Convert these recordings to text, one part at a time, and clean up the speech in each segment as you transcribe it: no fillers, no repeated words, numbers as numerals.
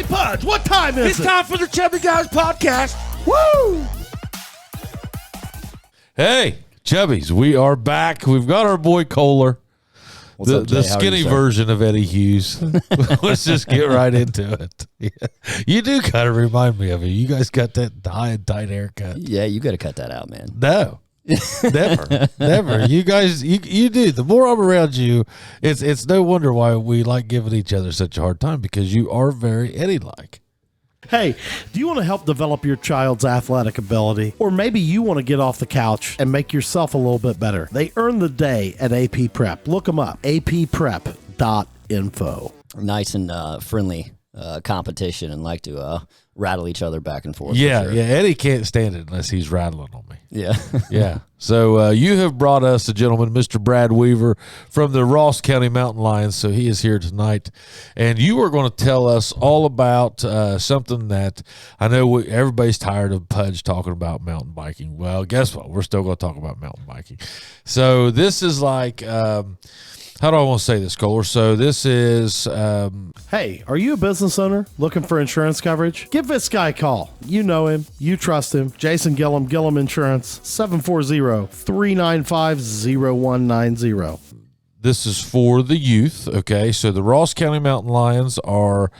Pudge, what time is it? It's time for the Chubby Guys podcast. Woo! Hey, Chubbies, we are back. We've got our boy Kohler, the skinny version of Eddie Hughes. Let's just get right into it. Yeah. You do kind of remind me of it. You guys got that high and tight haircut. Yeah, you got to cut that out, man. No. Never. You guys, you do. The more I'm around you, it's no wonder why we like giving each other such a hard time, because you are very Eddie-like. Hey, do you want to help develop your child's athletic ability? Or maybe you want to get off the couch and make yourself a little bit better? They earn the day at AP Prep. Look them up, apprep.info. Nice and friendly competition, and like to rattle each other back and forth. Yeah, sure. yeah. Eddie can't stand it unless he's rattling on me. Yeah. Yeah. So you have brought us a gentleman, Mr. Brad Weaver, from the Ross County Mountain Lions. So he is here tonight. And you are going to tell us all about something that I know everybody's tired of Pudge talking about mountain biking. Well, guess what? We're still going to talk about mountain biking. So this is like, how do I want to say this, Kohler? So this is... Hey, are you a business owner looking for insurance coverage? Give this guy a call. You know him. You trust him. Jason Gillum, Gillum Insurance, 740-395-0190. This is for the youth, okay? So the Ross County Mountain Lions are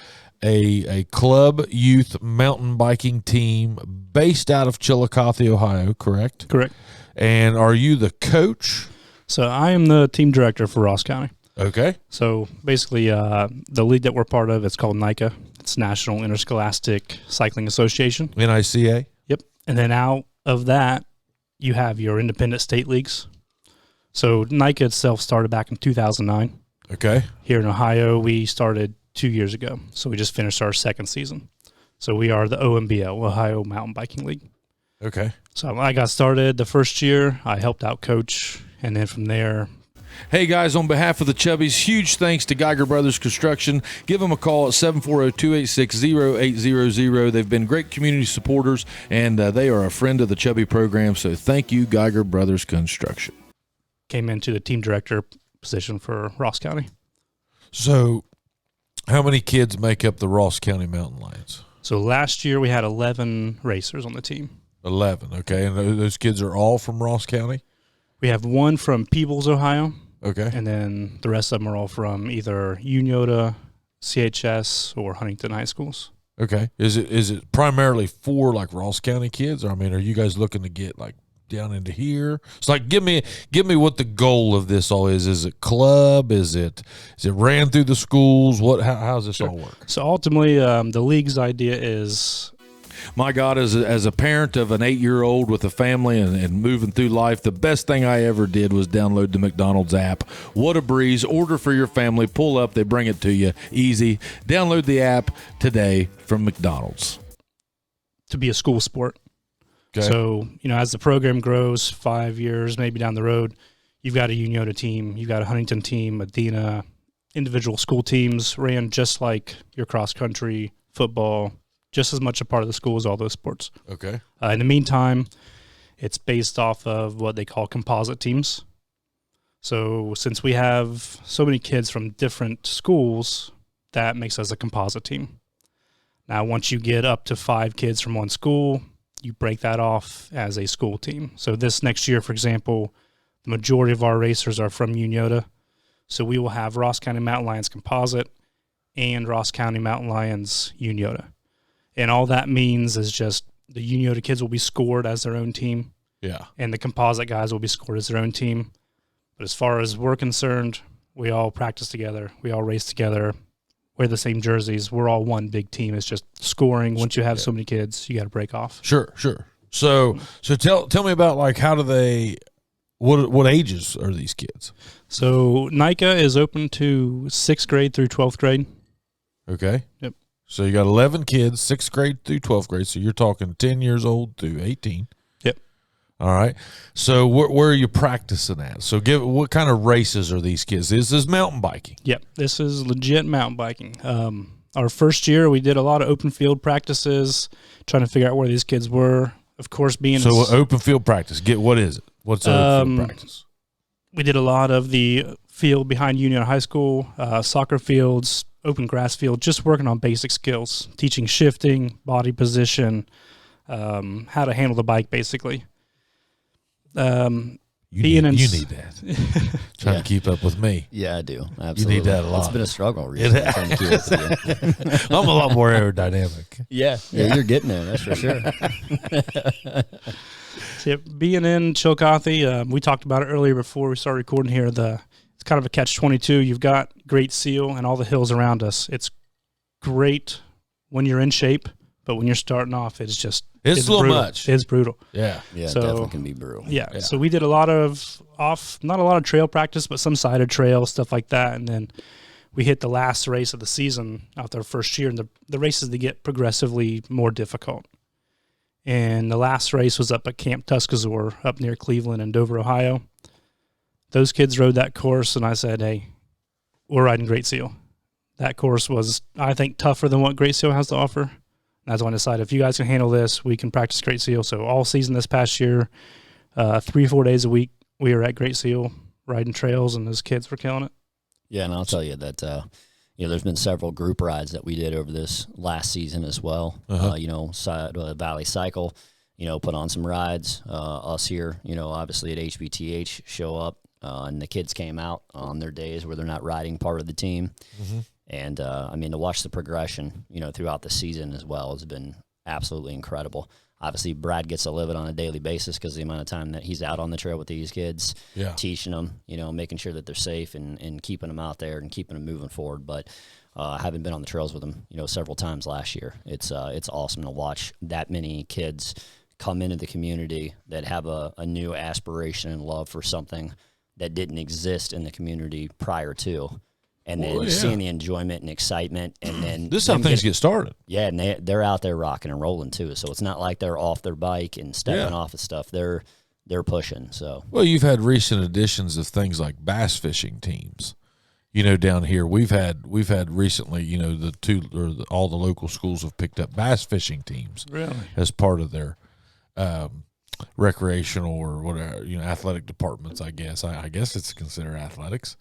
a club youth mountain biking team based out of Chillicothe, Ohio, correct? Correct. And are you the coach? So I am the team director for Ross County. Okay. So basically, the league that we're part of, it's called NICA. It's National Interscholastic Cycling Association. NICA? Yep. And then out of that, you have your independent state leagues. So NICA itself started back in 2009. Okay. Here in Ohio, we started 2 years ago. So we just finished our second season. So we are the OMBL, Ohio Mountain Biking League. Okay. So I got started the first year. I helped out coach. And then from there... Hey, guys, on behalf of the Chubbies, huge thanks to Geiger Brothers Construction. Give them a call at 740-286-0800. They've been great community supporters, and they are a friend of the Chubby program, so thank you, Geiger Brothers Construction. Came into the team director position for Ross County. So how many kids make up the Ross County Mountain Lions? So last year we had 11 racers on the team. 11, okay. And those kids are all from Ross County? We have one from Peebles, Ohio. Okay. And then the rest of them are all from either UNYOTA, CHS, or Huntington High Schools. Okay. Is it primarily for like Ross County kids? Or I mean, are you guys looking to get like down into here? It's like give me what the goal of this all is. Is it club? Is it ran through the schools? How's this all work? So ultimately, the league's idea is, my God, as a parent of an 8-year-old with a family and moving through life, the best thing I ever did was download the McDonald's app. What a breeze. Order for your family. Pull up. They bring it to you. Easy. Download the app today from McDonald's. To be a school sport. Okay. So, as the program grows 5 years, maybe down the road, you've got a UNYOTA team, you've got a Huntington team, Medina, individual school teams ran just like your cross country, football, just as much a part of the school as all those sports. Okay. In the meantime, it's based off of what they call composite teams. So since we have so many kids from different schools, that makes us a composite team. Now, once you get up to 5 kids from one school, you break that off as a school team. So this next year, for example, the majority of our racers are from UNYOTA. So we will have Ross County Mountain Lions Composite and Ross County Mountain Lions UNYOTA. And all that means is just the UNYOTA kids will be scored as their own team. Yeah. And the composite guys will be scored as their own team. But as far as we're concerned, we all practice together. We all race together. Wear the same jerseys. We're all one big team. It's just scoring. Once you have so many kids, you got to break off. Sure. So tell me about like how do they what ages are these kids? So NICA is open to 6th grade through 12th grade. Okay. Yep. So you got 11 kids, 6th grade through 12th grade. So you're talking 10 years old through 18. Yep. All right. So where are you practicing at? So what kind of races are these kids? This is mountain biking. Yep. This is legit mountain biking. Our first year, we did a lot of open field practices, trying to figure out where these kids were. Of course, being so open field practice. What is it? What's open field practice? We did a lot of the field behind Union High School, soccer fields, open grass field, just working on basic skills, teaching shifting, body position, how to handle the bike, basically. You need that. Trying to keep up with me. Yeah, I do. Absolutely. You need that a lot. It's been a struggle recently. Trying to keep up with you. I'm a lot more aerodynamic. Yeah, you're getting there. That's for sure. So, being in Chillicothe, we talked about it earlier before we started recording here. It's kind of a catch-22. You've got Great Seal and all the hills around us. It's great when you're in shape, but when you're starting off, it's a little brutal. much. It's brutal. Yeah. Yeah, So, it definitely can be brutal. Yeah. So we did a lot of not a lot of trail practice, but some sided trail, stuff like that. And then we hit the last race of the season out there first year, and the races, they get progressively more difficult. And the last race was up at Camp Tuscazor up near Cleveland and Dover, Ohio. Those kids rode that course, and I said, hey, we're riding Great Seal. That course was, I think, tougher than what Great Seal has to offer. And that's when I decided, if you guys can handle this, we can practice Great Seal. So all season this past year, 3-4 days a week, we were at Great Seal riding trails, and those kids were killing it. Yeah, and I'll tell you that there's been several group rides that we did over this last season as well. Valley Cycle, put on some rides. Us here, obviously at HBTH show up, and the kids came out on their days where they're not riding part of the team. Mm-hmm. And, to watch the progression, throughout the season as well has been absolutely incredible. Obviously, Brad gets to live it on a daily basis because the amount of time that he's out on the trail with these kids, teaching them, making sure that they're safe and keeping them out there and keeping them moving forward. But having been on the trails with them, several times last year, it's awesome to watch that many kids come into the community that have a new aspiration and love for something that didn't exist in the community prior to. And then seeing the enjoyment and excitement, and then this is how things get started. Yeah, and they're out there rocking and rolling too. So it's not like they're off their bike and stepping off of stuff. They're pushing. So you've had recent additions of things like bass fishing teams. Down here we've had recently. All the local schools have picked up bass fishing teams as part of their recreational or whatever athletic departments. I guess it's considered athletics.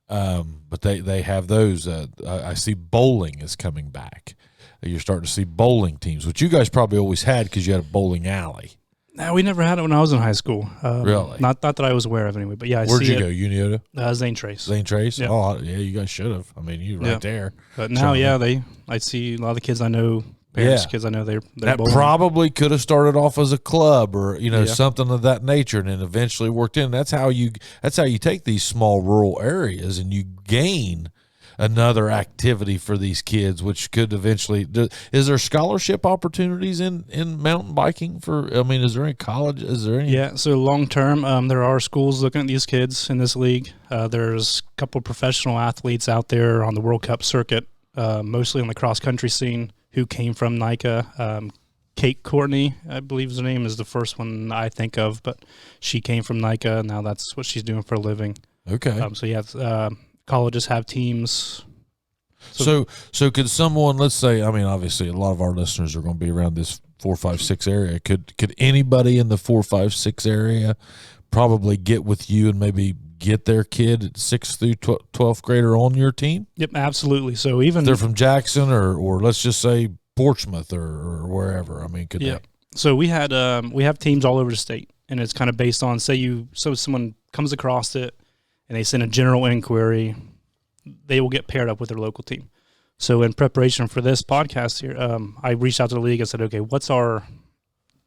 But they have those. I see bowling is coming back. You're starting to see bowling teams, which you guys probably always had because you had a bowling alley. No, we never had it when I was in high school. Really? Not that I was aware of anyway. But yeah, Where'd you go? Unioto? Zane Trace. Zane Trace? Yeah. Oh, yeah. You guys should have. I mean, you right there. But now, I see a lot of the kids I know. Parents, kids I know, they're that bowling. Probably could have started off as a club or something of that nature, and then eventually worked in. That's how you take these small rural areas and you gain another activity for these kids, which could eventually. Is there scholarship opportunities in mountain biking is there any college? Is there any? Yeah, so long term, there are schools looking at these kids in this league. There's a couple of professional athletes out there on the World Cup circuit, mostly on the cross country scene, who came from NICA. Kate Courtney, I believe her name, is the first one I think of, but she came from NICA, and now that's what she's doing for a living. Okay. So you have colleges have teams. So could someone, let's say, obviously a lot of our listeners are going to be around this 4, 5, 6 area. Could anybody in the 4, 5, 6 area probably get with you and maybe get their kid at 6th through 12th grader on your team? Yep, absolutely. So even if they're from Jackson or let's just say Portsmouth or wherever. Could they? So we have teams all over the state, and it's kind of based on someone comes across it and they send a general inquiry, they will get paired up with their local team. So in preparation for this podcast here, I reached out to the league and said, okay, what's our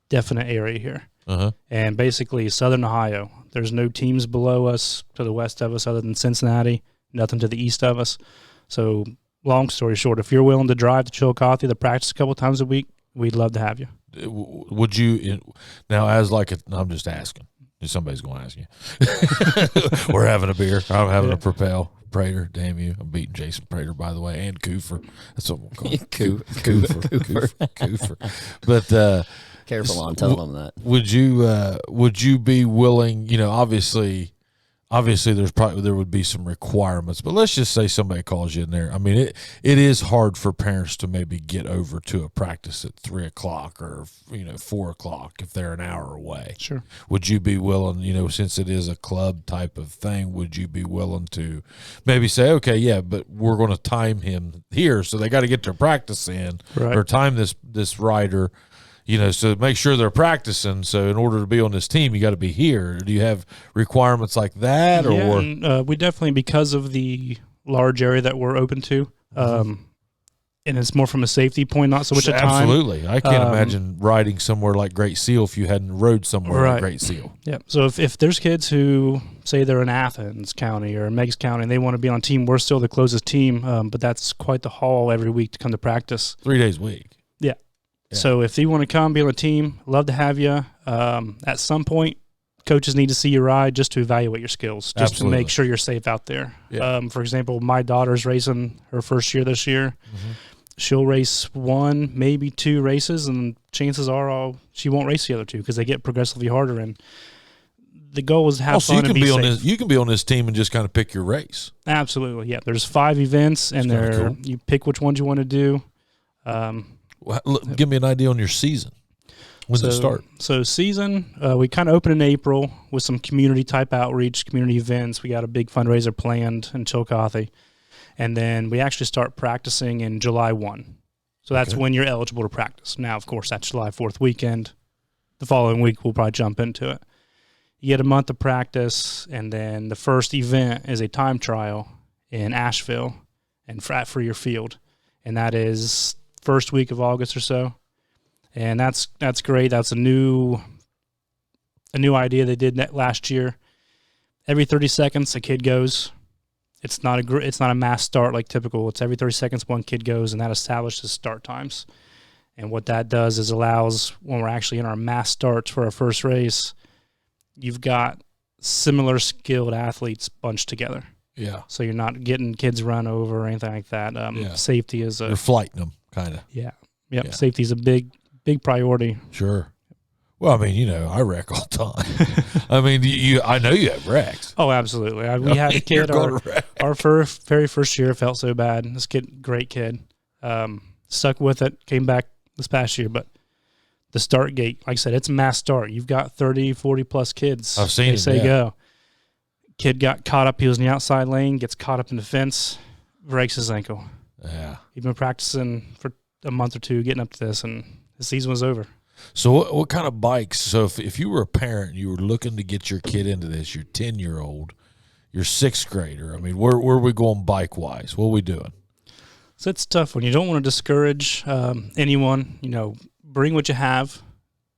definite area here? Uh-huh. And basically Southern Ohio. There's no teams below us to the west of us other than Cincinnati, nothing to the east of us. So long story short, if you're willing to drive to Chillicothe to practice a couple times a week, we'd love to have you. Would you now I'm just asking. Somebody's going to ask you. We're having a beer. I'm having a Propel. Prater, damn you. I'm beating Jason Prater, by the way, and Coofer. That's what we'll call it. Coofer. But careful on telling them that. Would you be willing, obviously obviously there would be some requirements, but let's just say somebody calls you in there. I mean, it is hard for parents to maybe get over to a practice at 3:00 or 4:00 if they're an hour away. Sure. Would you be willing, since it is a club type of thing, would you be willing to maybe say, okay, yeah, but we're going to time him here, so they got to get their practice in, Right. or time this rider. So make sure they're practicing. So in order to be on this team, you got to be here. Do you have requirements like that? Yeah, and we definitely, because of the large area that we're open to, and it's more from a safety point, not so much a time. Absolutely. I can't imagine riding somewhere like Great Seal if you hadn't rode somewhere like Great Seal. Yeah. So if there's kids who say they're in Athens County or Meigs County and they want to be on a team, we're still the closest team, but that's quite the haul every week to come to practice. 3 days a week. Yeah. Yeah. So if you want to come be on the team, love to have you. At some point, coaches need to see you ride just to evaluate your skills, just Absolutely. to make sure you're safe out there. Yeah. For example, my daughter's racing her first year this year. Mm-hmm. She'll race 1, maybe 2 races, and chances are she won't race the other 2 because they get progressively harder. And the goal is to have fun and be safe. You can be on this team and just kind of pick your race. Absolutely, yeah. There's 5 events, and Cool. you pick which ones you want to do. Well, look, give me an idea on your season. When does it start? So season, we kind of open in April with some community type outreach, community events. We got a big fundraiser planned in Chillicothe. And then we actually start practicing in July 1. So that's when you're eligible to practice. Now, of course, that's July 4th weekend. The following week, we'll probably jump into it. You get a month of practice, and then the first event is a time trial in Asheville and for your field. And that is first week of August or so. And that's great. That's a new idea they did last year. Every 30 seconds, a kid goes. It's not a mass start like typical. It's every 30 seconds one kid goes, and that establishes start times. And what that does is allows, when we're actually in our mass starts for our first race, you've got similar skilled athletes bunched together. Yeah. So you're not getting kids run over or anything like that. Safety is You're flighting them, kind of. Yeah. Safety is a big priority. Sure. Well, I mean, I wreck all the time. I mean, I know you have wrecks. Oh, absolutely. We had a kid, our very first year felt so bad. This kid, great kid, stuck with it, came back this past year. But the start gate, like I said, it's a mass start. You've got 30, 40-plus kids. I've seen it, say go. Kid got caught up. He was in the outside lane, gets caught up in the fence, breaks his ankle. Yeah. He'd been practicing for a month or two getting up to this, and the season was over. So what kind of bikes? So if you were a parent, you were looking to get your kid into this, your 10-year-old, your 6th grader, I mean, where are we going bike-wise? What are we doing? So it's tough when you don't want to discourage anyone. Bring what you have.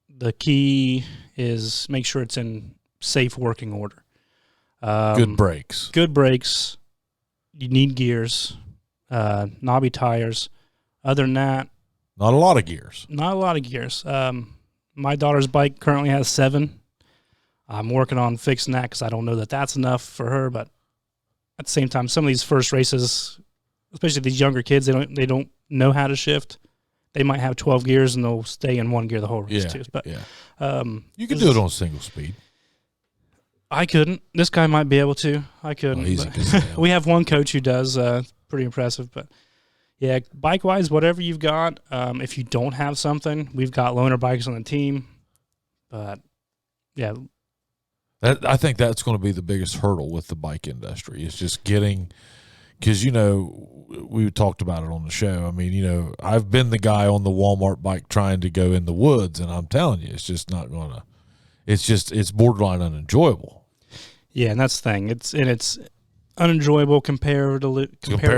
The key is make sure it's in safe working order. Good brakes. Good brakes. You need gears, knobby tires. Other than that, Not a lot of gears. Not a lot of gears. My daughter's bike currently has 7. I'm working on fixing that because I don't know that that's enough for her. But at the same time, some of these first races, especially these younger kids, they don't know how to shift. They might have 12 gears and they'll stay in 1 gear the whole race too. But you can do it on single speed. I couldn't. This guy might be able to. I couldn't. We have one coach who does. Pretty impressive, but. Yeah, bike-wise, whatever you've got. If you don't have something, we've got loaner bikes on the team. But, yeah. I think that's going to be the biggest hurdle with the bike industry is just getting – because, we talked about it on the show. I mean, I've been the guy on the Walmart bike trying to go in the woods, and I'm telling you, it's just not going to – it's borderline unenjoyable. Yeah, and that's the thing. It's unenjoyable compared to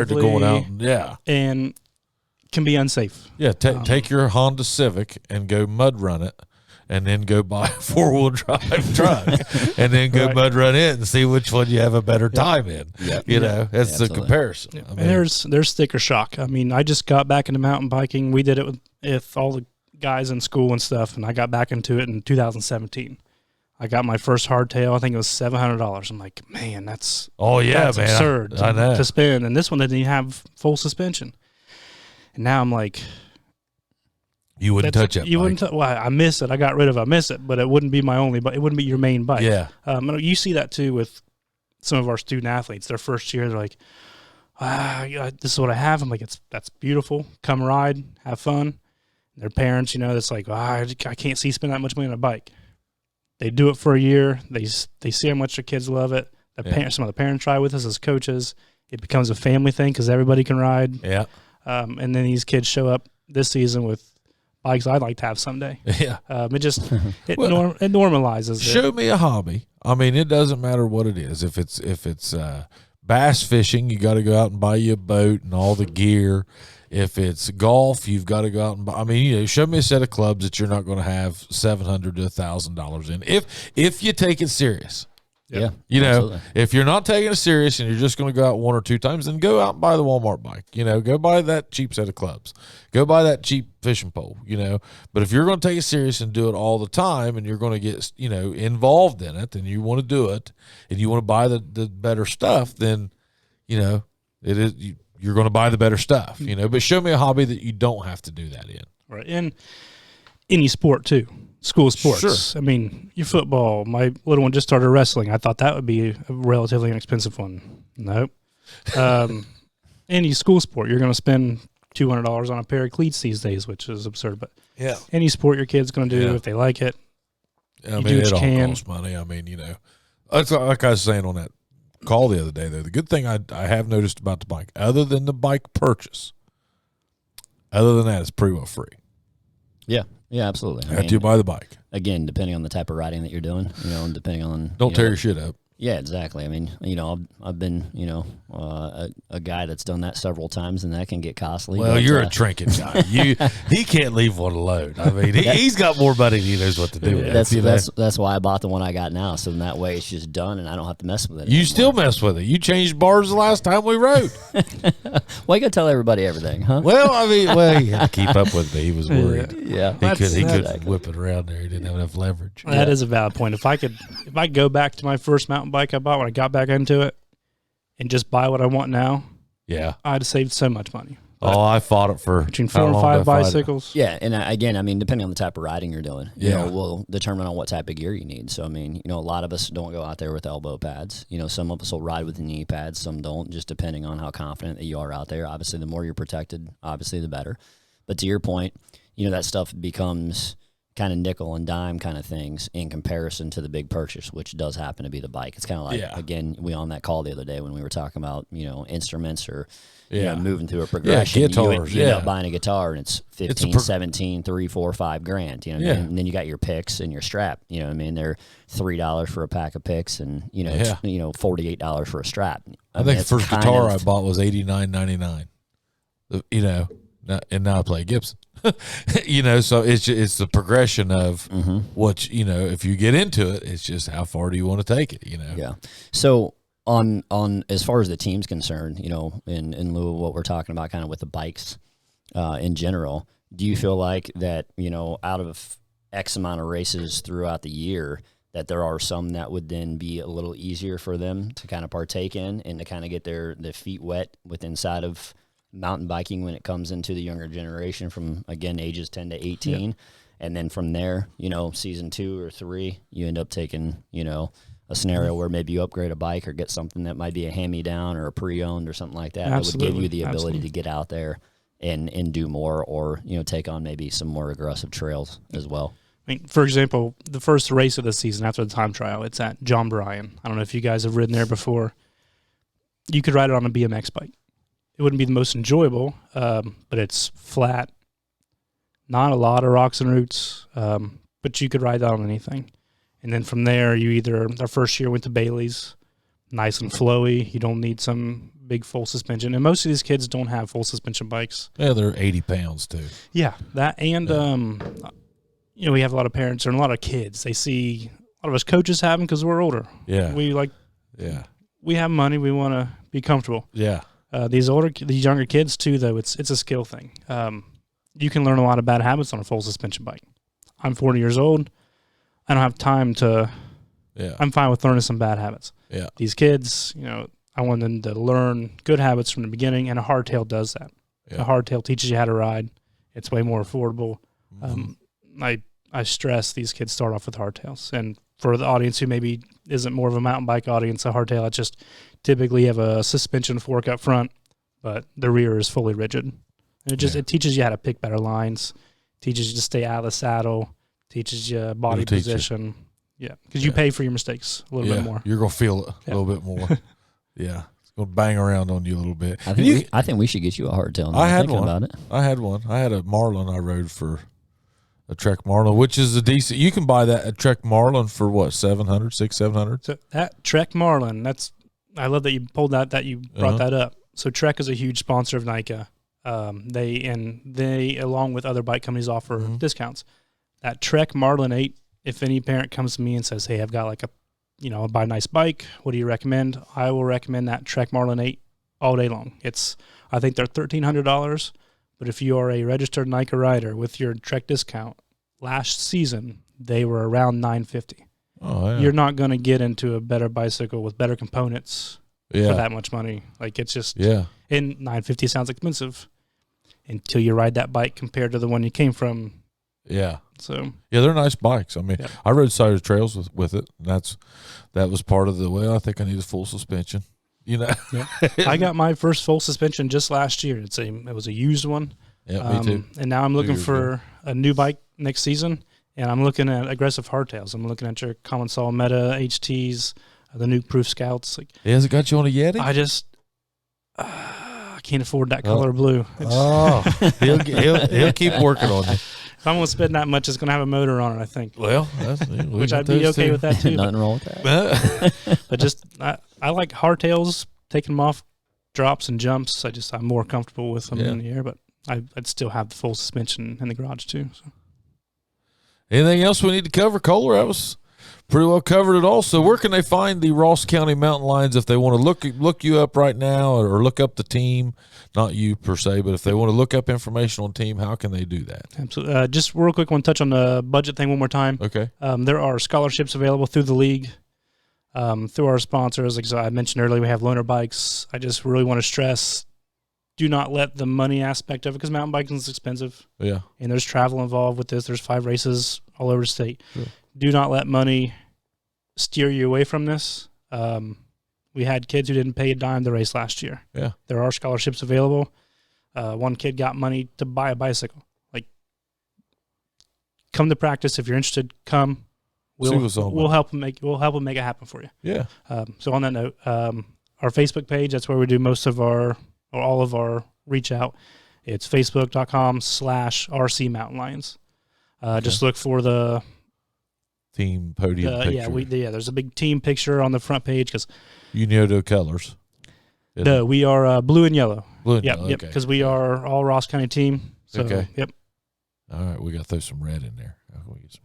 going out, and can be unsafe. Yeah, take your Honda Civic and go mud run it, and then go buy a 4-wheel drive truck, and then go mud run it and see which one you have a better time in. Yep. That's the comparison. Yeah. I mean, there's sticker shock. I mean, I just got back into mountain biking. We did it with all the guys in school and stuff, and I got back into it in 2017. I got my first hardtail. I think it was $700. I'm like, man, that's absurd to spend. And this one didn't even have full suspension. And now I'm like, you wouldn't touch it. You wouldn't. Well, I miss it. I got rid of it. I miss it, but it wouldn't be my only. But it wouldn't be your main bike. Yeah. You see that too with some of our student athletes, their first year, they're like, this is what I have. I'm like, that's beautiful. Come ride, have fun. Their parents, it's like, I can't see spend that much money on a bike. They do it for a year. They see how much their kids love it. Some of the parents try with us as coaches. It becomes a family thing because everybody can ride. Yeah. And then these kids show up this season with bikes I'd like to have someday. Yeah. It normalizes it. Show me a hobby. I mean, it doesn't matter what it is. If it's bass fishing, you got to go out and buy you a boat and all the gear. If it's golf, you've got to go out and buy. I mean, show me a set of clubs that you're not going to have $700 to $1,000 in. If you take it serious. Yeah. Absolutely. If you're not taking it serious and you're just going to go out 1 or 2 times, then go out and buy the Walmart bike. Go buy that cheap set of clubs. Go buy that cheap fishing pole, But if you're going to take it serious and do it all the time and you're going to get, involved in it and you want to do it and you want to buy the better stuff, then, it is you're going to buy the better stuff, But show me a hobby that you don't have to do that in. Right. And any sport, too. School sports. Sure. I mean, your football. My little one just started wrestling. I thought that would be a relatively inexpensive one. Nope. Any school sport, you're going to spend $200 on a pair of cleats these days, which is absurd. But yeah, any sport your kid's going to do, if they like it, I mean, it all costs money. I mean, it's like I was saying on that call the other day, though. The good thing I have noticed about the bike, other than the bike purchase, other than that, it's pretty well free. Yeah. Yeah, absolutely. After you buy the bike. Again, depending on the type of riding that you're doing, and depending on... Don't tear your shit up. Yeah, exactly. I mean, I've been, a guy that's done that several times, and that can get costly. Well, you're a trinket guy. He can't leave one alone. I mean, he's got more money than he knows what to do with. That's why I bought the one I got now. So in that way, it's just done, and I don't have to mess with it. You still mess with it. You changed bars the last time we rode. Well, you got to tell everybody everything, huh? Well, I mean, he had to keep up with me. He was worried. Yeah, he could whip it around there. He didn't have enough leverage. That is a valid point. If I go back to my first mountain bike I bought when I got back into it and just buy what I want now, I'd have saved so much money. But I fought it for between 4 and 5 bicycles. Yeah, and again, I mean, depending on the type of riding you're doing, you will determine on what type of gear you need. So, I mean, a lot of us don't go out there with elbow pads. Some of us will ride with the knee pads, some don't, just depending on how confident that you are out there. Obviously, the more you're protected, obviously, the better. But to your point, that stuff becomes kind of nickel and dime kind of things in comparison to the big purchase, which does happen to be the bike. It's kind of like, again, we on that call the other day when we were talking about, instruments or moving through a progression. Guitars, you end up buying a guitar and it's 15, 17, 3, 4, 5 grand. And then you got your picks and your strap. They're $3 for a pack of picks and $48 for a strap. I think the first guitar I bought was $89.99. And now I play Gibson. So it's the progression of what if you get into it, it's just how far do you want to take it, Yeah. So on as far as the team's concerned, in lieu of what we're talking about kind of with the bikes in general, do you feel like that, out of X amount of races throughout the year, that there are some that would then be a little easier for them to kind of partake in and to kind of get their feet wet with inside of mountain biking when it comes into the younger generation from, again, ages 10 to 18. Yeah. And then from there, season 2 or 3, you end up taking, a scenario where maybe you upgrade a bike or get something that might be a hand-me-down or a pre-owned or something like that. Absolutely. That would give you the ability to get out there and do more or, take on maybe some more aggressive trails as well. I mean, for example, the first race of the season after the time trial, it's at John Bryan. I don't know if you guys have ridden there before. You could ride it on a BMX bike. It wouldn't be the most enjoyable, but it's flat, not a lot of rocks and roots, but you could ride that on anything. And then from there, our first year went to Bailey's, nice and flowy. You don't need some big full suspension. And most of these kids don't have full suspension bikes. Yeah, they're 80 pounds too. Yeah, that and, we have a lot of parents and a lot of kids. They see a lot of us coaches have them because we're older. Yeah. We have money. We want to be comfortable. Yeah. These younger kids too, though, it's a skill thing. You can learn a lot of bad habits on a full suspension bike. I'm 40 years old. I don't have time to. Yeah. I'm fine with learning some bad habits. Yeah. These kids, I want them to learn good habits from the beginning, and a hardtail does that. Yeah. A hardtail teaches you how to ride. It's way more affordable. I stress these kids start off with hardtails, and for the audience who maybe isn't more of a mountain bike audience, a hardtail, it's just typically you have a suspension fork up front, but the rear is fully rigid. And it teaches you how to pick better lines, teaches you to stay out of the saddle, teaches you body position. Yeah, because you pay for your mistakes a little bit more. You're going to feel it a little bit more. Yeah, it's going to bang around on you a little bit. I think we should get you a hardtail. I had one. About it. I had one. I had a Marlin I rode for a Trek Marlin, which is a decent. You can buy that a Trek Marlin for what, $700? So that Trek Marlin, I love that you pulled that you brought that up. So Trek is a huge sponsor of NICA. They along with other bike companies offer discounts. That Trek Marlin 8. If any parent comes to me and says, "Hey, I've got like I buy a nice bike. What do you recommend?" I will recommend that Trek Marlin 8 all day long. I think they're $1,300, but if you are a registered NICA rider with your Trek discount, last season they were around $950. Oh, yeah. You're not going to get into a better bicycle with better components for that much money. Like it's just and $950 sounds expensive until you ride that bike compared to the one you came from. Yeah. So they're nice bikes. I mean, I rode side of trails with it. And that was part of I think I need a full suspension. I got my first full suspension just last year. It was a used one. Yeah, me too. And now I'm looking for a new bike next season, and I'm looking at aggressive hardtails. I'm looking at your Common Sol Meta HTs, the Nuke Proof Scouts. Has it got you on a Yeti? I just I can't afford that color blue. He'll keep working on it. If I'm going to spend that much, it's going to have a motor on it, I think. Well, which I'd be okay with that too. Nothing wrong with that. But just I like hardtails, taking them off drops and jumps. I'm more comfortable with them in the air, but I'd still have the full suspension in the garage too. So. Anything else we need to cover, Kohler? That was pretty well covered it all. So where can they find the Ross County Mountain Lions if they want to look you up right now or look up the team? Not you per se, but if they want to look up information on team, how can they do that? Absolutely. Just real quick, want to touch on the budget thing one more time. Okay. There are scholarships available through the league, through our sponsors. Like I mentioned earlier, we have loaner bikes. I just really want to stress, do not let the money aspect of it, because mountain biking is expensive. Yeah. And there's travel involved with this. There's 5 races all over the state. Sure. Do not let money steer you away from this. We had kids who didn't pay a dime to race last year. Yeah. There are scholarships available. One kid got money to buy a bicycle. Like, come to practice if you're interested. Come. We'll help him make it happen for you. Yeah. So on that note, our Facebook page, that's where we do all of our reach out. It's facebook.com/RC Mountain Lions. Just look for the team podium picture. There's a big team picture on the front page because you know the colors. No, we are blue and yellow. Blue and yellow. Yep. Because we are all Ross County team. So, okay. Yep. All right, we got to throw some red in there. We'll get some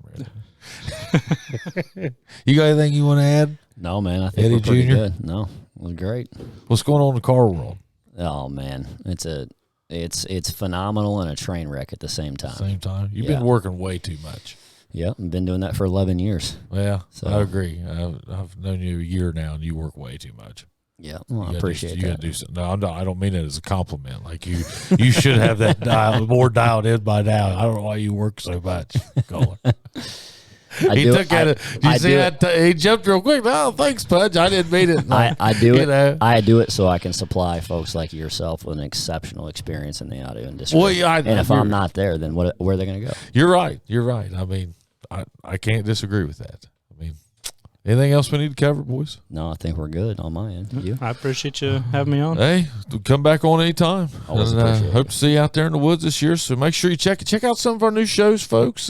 red. You got anything you want to add? No, man. I think Eddie we're pretty Jr.? good. No, it was great. What's going on in the car world? Oh man, it's phenomenal and a train wreck at the same time. You've been working way too much. Yeah, I've been doing that for 11 years. Yeah, so I agree. I've known you a year now, and you work way too much. Yeah, well, I appreciate that. You got to do something. No, I don't mean it as a compliment. Like you should have that more dialed in by now. I don't know why you work so much, Kohler. He jumped real quick. Oh, thanks, Pudge. I didn't mean it. I do it. I do it so I can supply folks like yourself with an exceptional experience in the audio industry. Well, yeah, and if I'm not there, then where are they going to go? You're right. I mean, I can't disagree with that. I mean, anything else we need to cover, boys? No, I think we're good on my end. You? I appreciate you having me on. Hey, come back on anytime. Always appreciate it. Hope to see you out there in the woods this year. So make sure you check out some of our new shows, folks.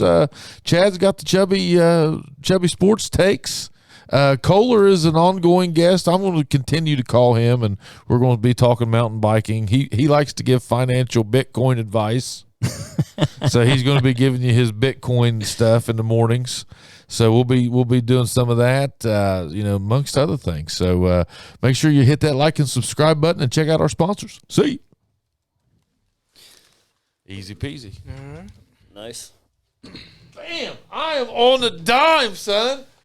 Chad's got the Chubby Sports Takes. Kohler is an ongoing guest. I'm going to continue to call him, and we're going to be talking mountain biking. He likes to give financial Bitcoin advice. So he's going to be giving you his Bitcoin stuff in the mornings. So we'll be doing some of that, amongst other things. So make sure you hit that like and subscribe button and check out our sponsors. See you. Easy peasy. Nice. Bam! I am on the dime, son.